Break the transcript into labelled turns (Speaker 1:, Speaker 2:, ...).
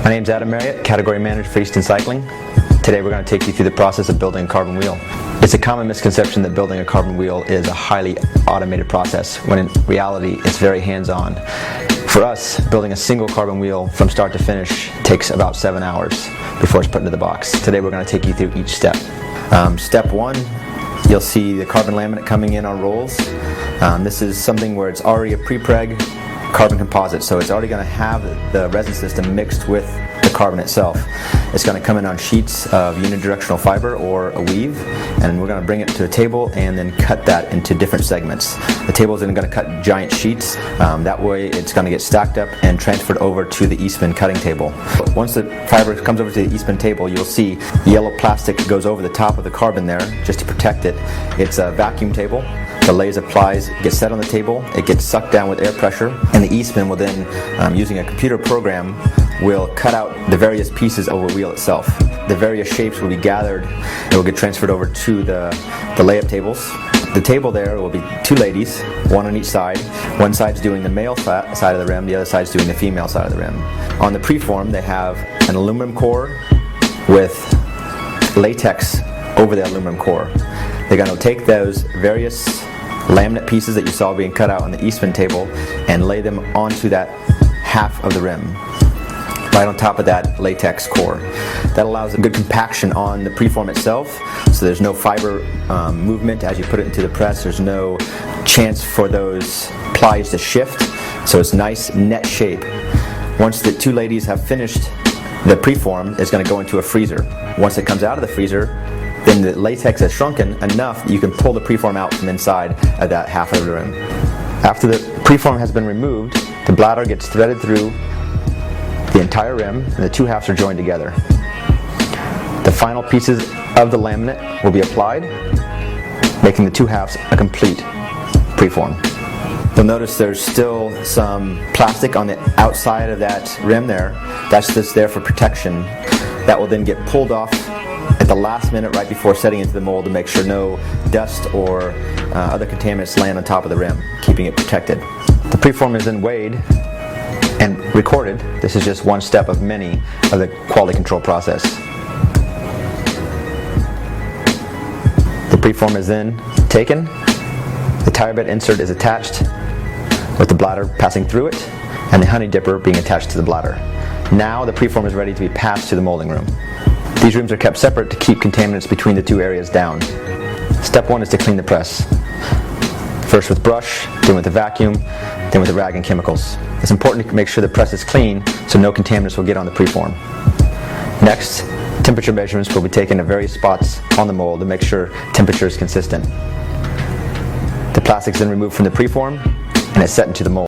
Speaker 1: My name's Adam Marriott, Category Manager for Easton Cycling. Today we're going to take you through the process of building a carbon wheel. It's a common misconception that building a carbon wheel is a highly automated process, when in reality it's very hands-on. For us, building a single carbon wheel from start to finish takes about 7 hours before it's put into the box. Today we're going to take you through each step. Step 1, you'll see the carbon laminate coming in on rolls. This is something where it's already a pre-preg carbon composite, so it's already going to have the resin system mixed with the carbon itself. It's going to come in on sheets of unidirectional fiber or a weave, and we're going to bring it to a table and then cut that into different segments. The table is then going to cut giant sheets. That way it's going to get stacked up and transferred over to the Eastman cutting table. Once the fiber comes over to the Eastman table, you'll see yellow plastic goes over the top of the carbon there just to protect it. It's a vacuum table. The laser plies get set on the table, it gets sucked down with air pressure, and the Eastman will then, using a computer program, will cut out the various pieces of the wheel itself. The various shapes will be gathered and will get transferred over to the layup tables. The table there will be 2 ladies, one on each side. One side's doing the male side of the rim, the other side's doing the female side of the rim. On the preform, they have an aluminum core with latex over the aluminum core. They're going to take those various laminate pieces that you saw being cut out on the Eastman table and lay them onto that half of the rim, right on top of that latex core. That allows a good compaction on the preform itself, so there's no fiber movement as you put it into the press. There's no chance for those plies to shift, so it's nice net shape. Once the 2 ladies have finished the preform, it's going to go into a freezer. Once it comes out of the freezer, then the latex has shrunken enough that you can pull the preform out from inside of that half of the rim. After the preform has been removed, the bladder gets threaded through the entire rim and the 2 halves are joined together. The final pieces of the laminate will be applied, making the 2 halves a complete preform. You'll notice there's still some plastic on the outside of that rim there. That's just there for protection. That will then get pulled off at the last minute right before setting into the mold to make sure no dust or other contaminants land on top of the rim, keeping it protected. The preform is then weighed and recorded. This is just one step of many of the quality control process. The preform is then taken, the tire bed insert is attached with the bladder passing through it and the honey dipper being attached to the bladder. Now the preform is ready to be passed to the molding room. These rooms are kept separate to keep contaminants between the 2 areas down. Step 1 is to clean the press. First with brush, then with the vacuum, then with the rag and chemicals. It's important to make sure the press is clean so no contaminants will get on the preform. Next, temperature measurements will be taken at various spots on the mold to make sure temperature is consistent. The plastic is then removed from the preform and is set into the mold.